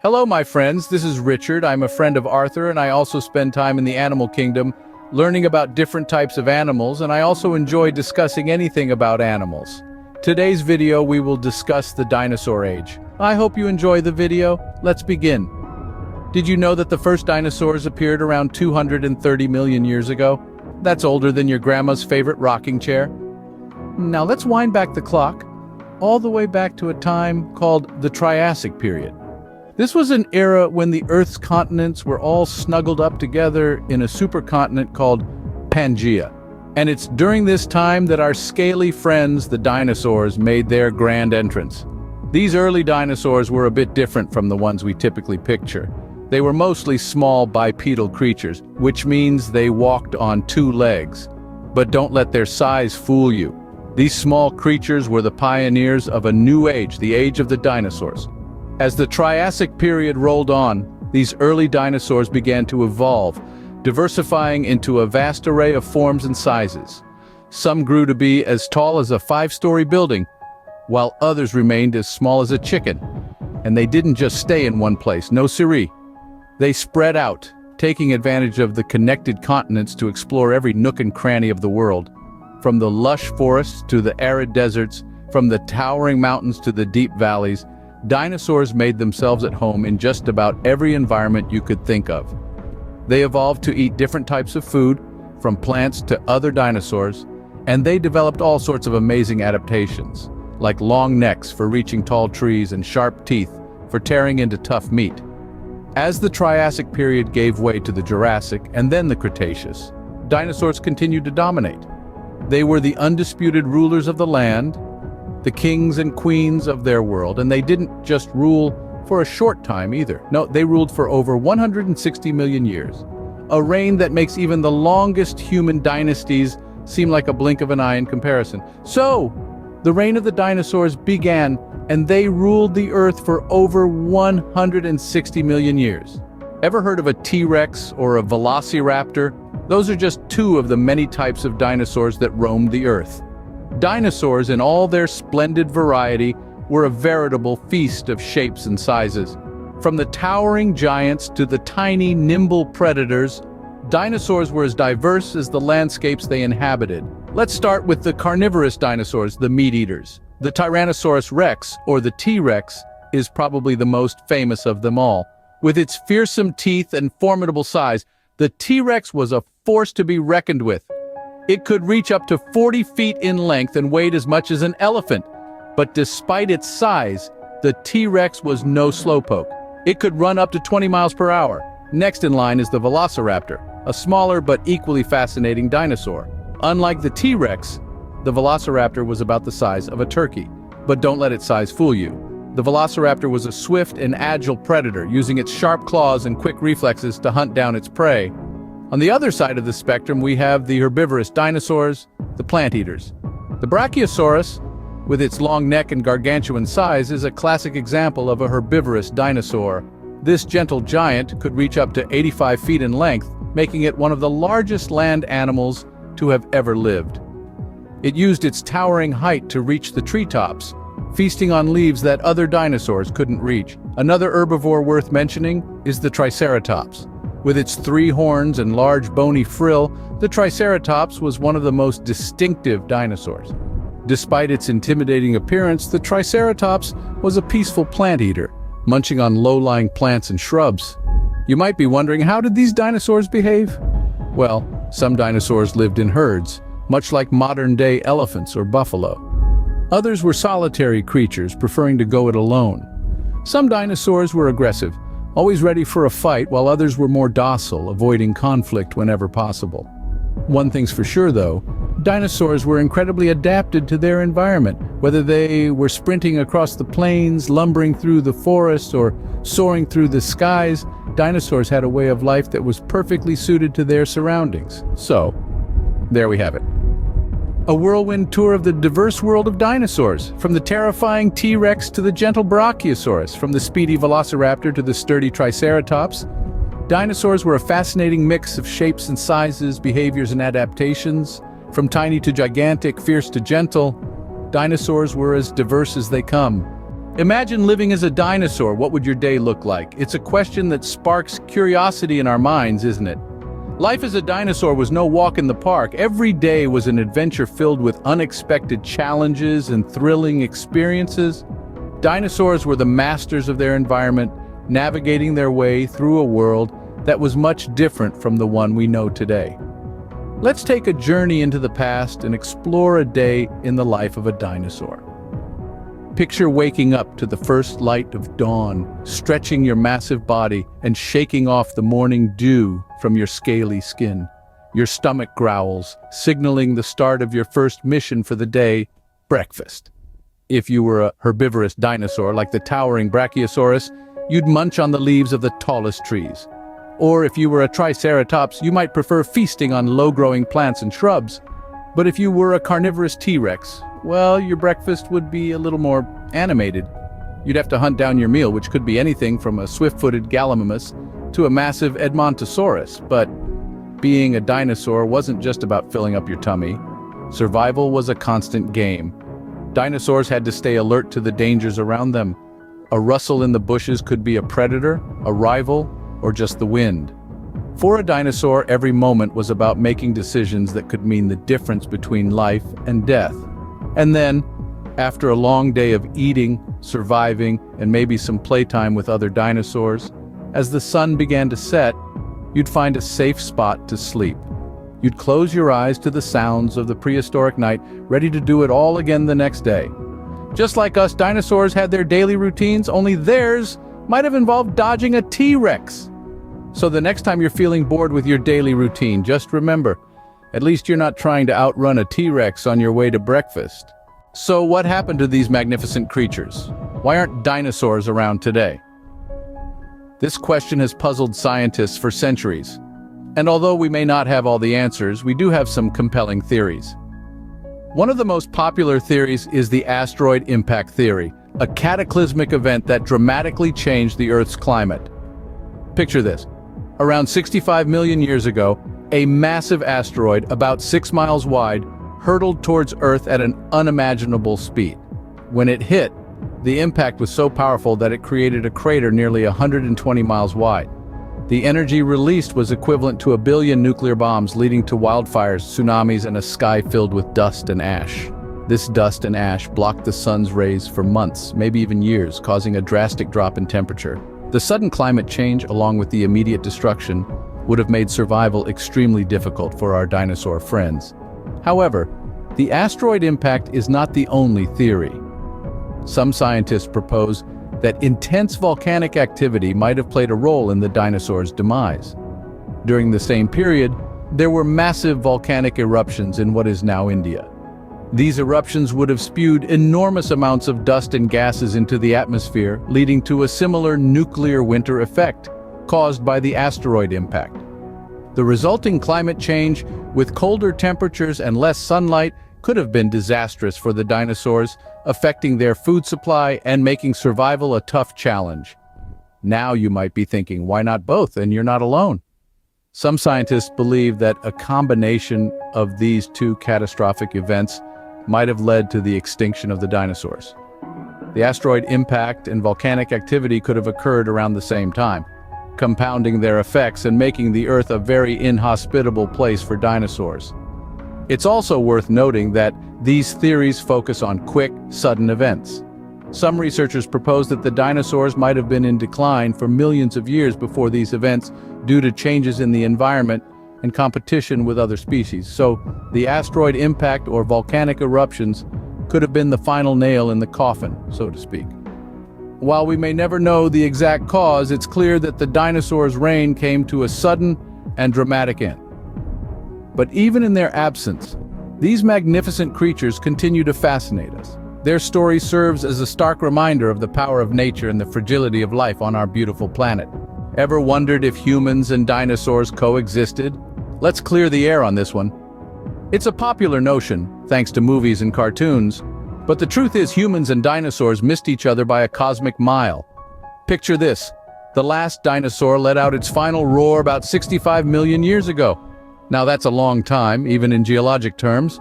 Hello, my friends. This is Richard. I'm a friend of Arthur, and I also spend time in the animal kingdom learning about different types of animals, and I also enjoy discussing anything about animals. Today's video, we will discuss the dinosaur age. I hope you enjoy the video. Let's begin. Did you know that the first dinosaurs appeared around 230 million years ago? That's older than your grandma's favorite rocking chair. Now let's wind back the clock, all the way back to a time called the Triassic period. This was an era when the Earth's continents were all snuggled up together in a supercontinent called Pangaea. And it's during this time that our scaly friends, the dinosaurs, made their grand entrance. These early dinosaurs were a bit different from the ones we typically picture. They were mostly small bipedal creatures, which means they walked on two legs. But don't let their size fool you. These small creatures were the pioneers of a new age, the age of the dinosaurs. As the Triassic period rolled on, these early dinosaurs began to evolve, diversifying into a vast array of forms and sizes. Some grew to be as tall as a 5-story building, while others remained as small as a chicken. And they didn't just stay in one place, no siree. They spread out, taking advantage of the connected continents to explore every nook and cranny of the world. From the lush forests to the arid deserts, from the towering mountains to the deep valleys, dinosaurs made themselves at home in just about every environment you could think of. They evolved to eat different types of food, from plants to other dinosaurs, and they developed all sorts of amazing adaptations, like long necks for reaching tall trees and sharp teeth for tearing into tough meat. As the Triassic period gave way to the Jurassic and then the Cretaceous, dinosaurs continued to dominate. They were the undisputed rulers of the land, the kings and queens of their world, and they didn't just rule for a short time either. No, they ruled for over 160 million years, a reign that makes even the longest human dynasties seem like a blink of an eye in comparison. So, the reign of the dinosaurs began, and they ruled the Earth for over 160 million years. Ever heard of a T-Rex or a Velociraptor? Those are just two of the many types of dinosaurs that roamed the Earth. Dinosaurs in all their splendid variety were a veritable feast of shapes and sizes. From the towering giants to the tiny, nimble predators, dinosaurs were as diverse as the landscapes they inhabited. Let's start with the carnivorous dinosaurs, the meat-eaters. The Tyrannosaurus rex, or the T-Rex, is probably the most famous of them all. With its fearsome teeth and formidable size, the T-Rex was a force to be reckoned with. It could reach up to 40 feet in length and weighed as much as an elephant. But despite its size, the T-Rex was no slowpoke. It could run up to 20 miles per hour. Next in line is the Velociraptor, a smaller but equally fascinating dinosaur. Unlike the T-Rex, the Velociraptor was about the size of a turkey. But don't let its size fool you. The Velociraptor was a swift and agile predator, using its sharp claws and quick reflexes to hunt down its prey. On the other side of the spectrum, we have the herbivorous dinosaurs, the plant-eaters. The Brachiosaurus, with its long neck and gargantuan size, is a classic example of a herbivorous dinosaur. This gentle giant could reach up to 85 feet in length, making it one of the largest land animals to have ever lived. It used its towering height to reach the treetops, feasting on leaves that other dinosaurs couldn't reach. Another herbivore worth mentioning is the Triceratops. With its 3 horns and large bony frill, the Triceratops was one of the most distinctive dinosaurs. Despite its intimidating appearance, the Triceratops was a peaceful plant eater, munching on low-lying plants and shrubs. You might be wondering, how did these dinosaurs behave? Well, some dinosaurs lived in herds, much like modern-day elephants or buffalo. Others were solitary creatures, preferring to go it alone. Some dinosaurs were aggressive, always ready for a fight, while others were more docile, avoiding conflict whenever possible. One thing's for sure, though, dinosaurs were incredibly adapted to their environment. Whether they were sprinting across the plains, lumbering through the forests, or soaring through the skies, dinosaurs had a way of life that was perfectly suited to their surroundings. So, there we have it. A whirlwind tour of the diverse world of dinosaurs, from the terrifying T-Rex to the gentle Brachiosaurus, from the speedy Velociraptor to the sturdy Triceratops. Dinosaurs were a fascinating mix of shapes and sizes, behaviors and adaptations. From tiny to gigantic, fierce to gentle, dinosaurs were as diverse as they come. Imagine living as a dinosaur. What would your day look like? It's a question that sparks curiosity in our minds, isn't it? Life as a dinosaur was no walk in the park. Every day was an adventure filled with unexpected challenges and thrilling experiences. Dinosaurs were the masters of their environment, navigating their way through a world that was much different from the one we know today. Let's take a journey into the past and explore a day in the life of a dinosaur. Picture waking up to the first light of dawn, stretching your massive body and shaking off the morning dew from your scaly skin. Your stomach growls, signaling the start of your first mission for the day, breakfast. If you were a herbivorous dinosaur like the towering Brachiosaurus, you'd munch on the leaves of the tallest trees. Or if you were a Triceratops, you might prefer feasting on low-growing plants and shrubs. But if you were a carnivorous T-Rex, well, your breakfast would be a little more animated. You'd have to hunt down your meal, which could be anything from a swift-footed Gallimimus to a massive Edmontosaurus. But being a dinosaur wasn't just about filling up your tummy. Survival was a constant game. Dinosaurs had to stay alert to the dangers around them. A rustle in the bushes could be a predator, a rival, or just the wind. For a dinosaur, every moment was about making decisions that could mean the difference between life and death. And then, after a long day of eating, surviving, and maybe some playtime with other dinosaurs, as the sun began to set, you'd find a safe spot to sleep. You'd close your eyes to the sounds of the prehistoric night, ready to do it all again the next day. Just like us, dinosaurs had their daily routines, only theirs might have involved dodging a T-Rex. So the next time you're feeling bored with your daily routine, just remember, at least you're not trying to outrun a T-Rex on your way to breakfast. So what happened to these magnificent creatures? Why aren't dinosaurs around today? This question has puzzled scientists for centuries. And although we may not have all the answers, we do have some compelling theories. One of the most popular theories is the asteroid impact theory, a cataclysmic event that dramatically changed the Earth's climate. Picture this. Around 65 million years ago, a massive asteroid, about 6 miles wide, hurtled towards Earth at an unimaginable speed. When it hit, the impact was so powerful that it created a crater nearly 120 miles wide. The energy released was equivalent to 1 billion nuclear bombs, leading to wildfires, tsunamis, and a sky filled with dust and ash. This dust and ash blocked the sun's rays for months, maybe even years, causing a drastic drop in temperature. The sudden climate change, along with the immediate destruction, would have made survival extremely difficult for our dinosaur friends. However, the asteroid impact is not the only theory. Some scientists propose that intense volcanic activity might have played a role in the dinosaurs' demise. During the same period, there were massive volcanic eruptions in what is now India. These eruptions would have spewed enormous amounts of dust and gases into the atmosphere, leading to a similar nuclear winter effect caused by the asteroid impact. The resulting climate change, with colder temperatures and less sunlight, could have been disastrous for the dinosaurs, affecting their food supply and making survival a tough challenge. Now you might be thinking, why not both? And you're not alone. Some scientists believe that a combination of these two catastrophic events might have led to the extinction of the dinosaurs. The asteroid impact and volcanic activity could have occurred around the same time, compounding their effects and making the Earth a very inhospitable place for dinosaurs. It's also worth noting that these theories focus on quick, sudden events. Some researchers propose that the dinosaurs might have been in decline for millions of years before these events due to changes in the environment and competition with other species. So, the asteroid impact or volcanic eruptions could have been the final nail in the coffin, so to speak. While we may never know the exact cause, it's clear that the dinosaurs' reign came to a sudden and dramatic end. But even in their absence, these magnificent creatures continue to fascinate us. Their story serves as a stark reminder of the power of nature and the fragility of life on our beautiful planet. Ever wondered if humans and dinosaurs coexisted? Let's clear the air on this one. It's a popular notion, thanks to movies and cartoons, but the truth is humans and dinosaurs missed each other by a cosmic mile. Picture this. The last dinosaur let out its final roar about 65 million years ago. Now that's a long time, even in geologic terms.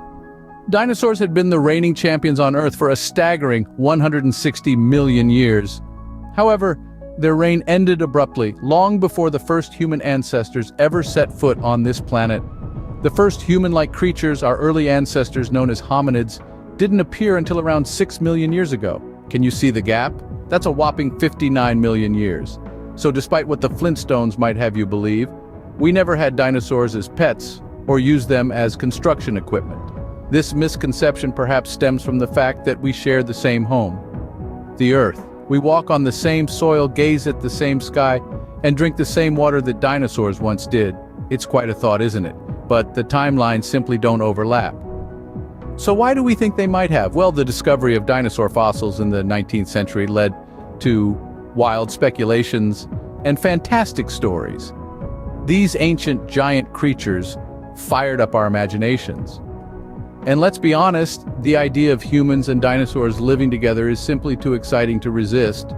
Dinosaurs had been the reigning champions on Earth for a staggering 160 million years. However, their reign ended abruptly, long before the first human ancestors ever set foot on this planet. The first human-like creatures, our early ancestors known as hominids, didn't appear until around 6 million years ago. Can you see the gap? That's a whopping 59 million years. So despite what the Flintstones might have you believe, we never had dinosaurs as pets or used them as construction equipment. This misconception perhaps stems from the fact that we share the same home, the Earth. We walk on the same soil, gaze at the same sky, and drink the same water that dinosaurs once did. It's quite a thought, isn't it? But the timelines simply don't overlap. So why do we think they might have? Well, the discovery of dinosaur fossils in the 19th century led to wild speculations and fantastic stories. These ancient giant creatures fired up our imaginations. And let's be honest, the idea of humans and dinosaurs living together is simply too exciting to resist.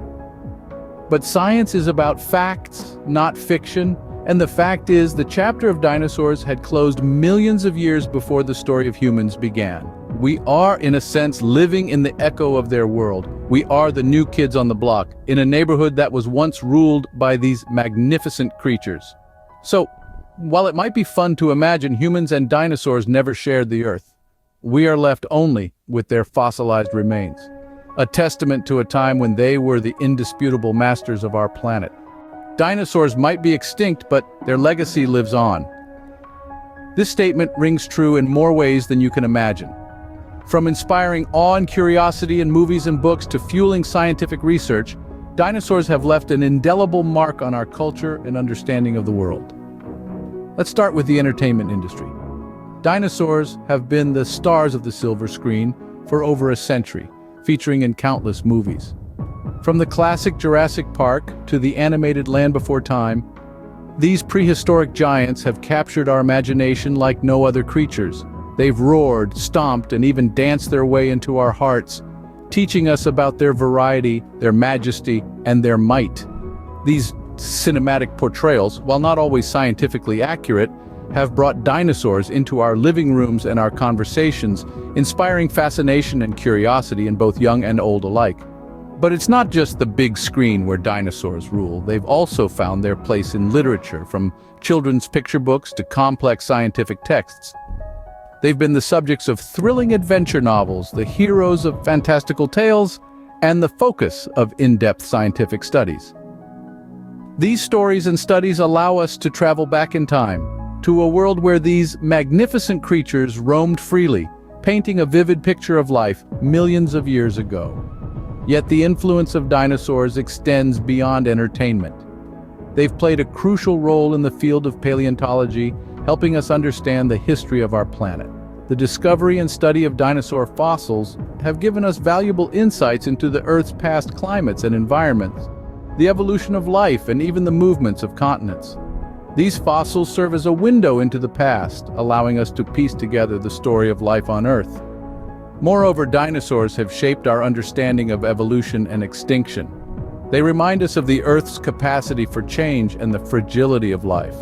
But science is about facts, not fiction, and the fact is the chapter of dinosaurs had closed millions of years before the story of humans began. We are, in a sense, living in the echo of their world. We are the new kids on the block, in a neighborhood that was once ruled by these magnificent creatures. So, while it might be fun to imagine humans and dinosaurs never shared the Earth, we are left only with their fossilized remains, a testament to a time when they were the indisputable masters of our planet. Dinosaurs might be extinct, but their legacy lives on. This statement rings true in more ways than you can imagine. From inspiring awe and curiosity in movies and books to fueling scientific research, dinosaurs have left an indelible mark on our culture and understanding of the world. Let's start with the entertainment industry. Dinosaurs have been the stars of the silver screen for over a century, featuring in countless movies. From the classic Jurassic Park to the animated Land Before Time, these prehistoric giants have captured our imagination like no other creatures. They've roared, stomped, and even danced their way into our hearts, teaching us about their variety, their majesty, and their might. These cinematic portrayals, while not always scientifically accurate, have brought dinosaurs into our living rooms and our conversations, inspiring fascination and curiosity in both young and old alike. But it's not just the big screen where dinosaurs rule. They've also found their place in literature, from children's picture books to complex scientific texts. They've been the subjects of thrilling adventure novels, the heroes of fantastical tales, and the focus of in-depth scientific studies. These stories and studies allow us to travel back in time, to a world where these magnificent creatures roamed freely, painting a vivid picture of life millions of years ago. Yet the influence of dinosaurs extends beyond entertainment. They've played a crucial role in the field of paleontology, helping us understand the history of our planet. The discovery and study of dinosaur fossils have given us valuable insights into the Earth's past climates and environments, the evolution of life, and even the movements of continents. These fossils serve as a window into the past, allowing us to piece together the story of life on Earth. Moreover, dinosaurs have shaped our understanding of evolution and extinction. They remind us of the Earth's capacity for change and the fragility of life.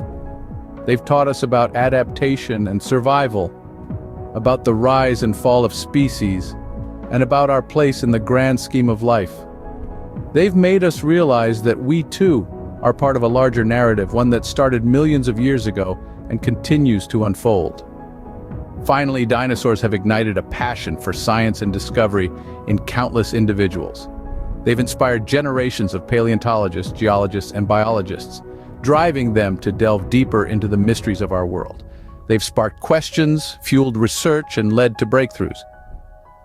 They've taught us about adaptation and survival, about the rise and fall of species, and about our place in the grand scheme of life. They've made us realize that we, too, are part of a larger narrative, one that started millions of years ago and continues to unfold. Finally, dinosaurs have ignited a passion for science and discovery in countless individuals. They've inspired generations of paleontologists, geologists, and biologists, driving them to delve deeper into the mysteries of our world. They've sparked questions, fueled research, and led to breakthroughs.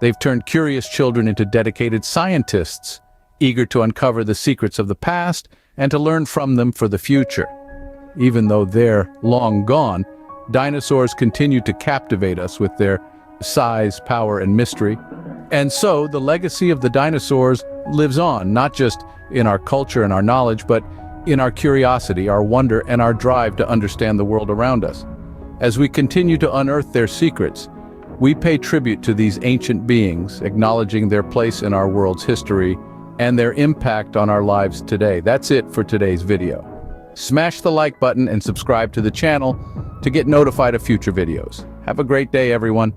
They've turned curious children into dedicated scientists, eager to uncover the secrets of the past and to learn from them for the future. Even though they're long gone, dinosaurs continue to captivate us with their size, power, and mystery. And so, the legacy of the dinosaurs lives on, not just in our culture and our knowledge, but in our curiosity, our wonder, and our drive to understand the world around us. As we continue to unearth their secrets, we pay tribute to these ancient beings, acknowledging their place in our world's history and their impact on our lives today. That's it for today's video. Smash the like button and subscribe to the channel to get notified of future videos. Have a great day, everyone.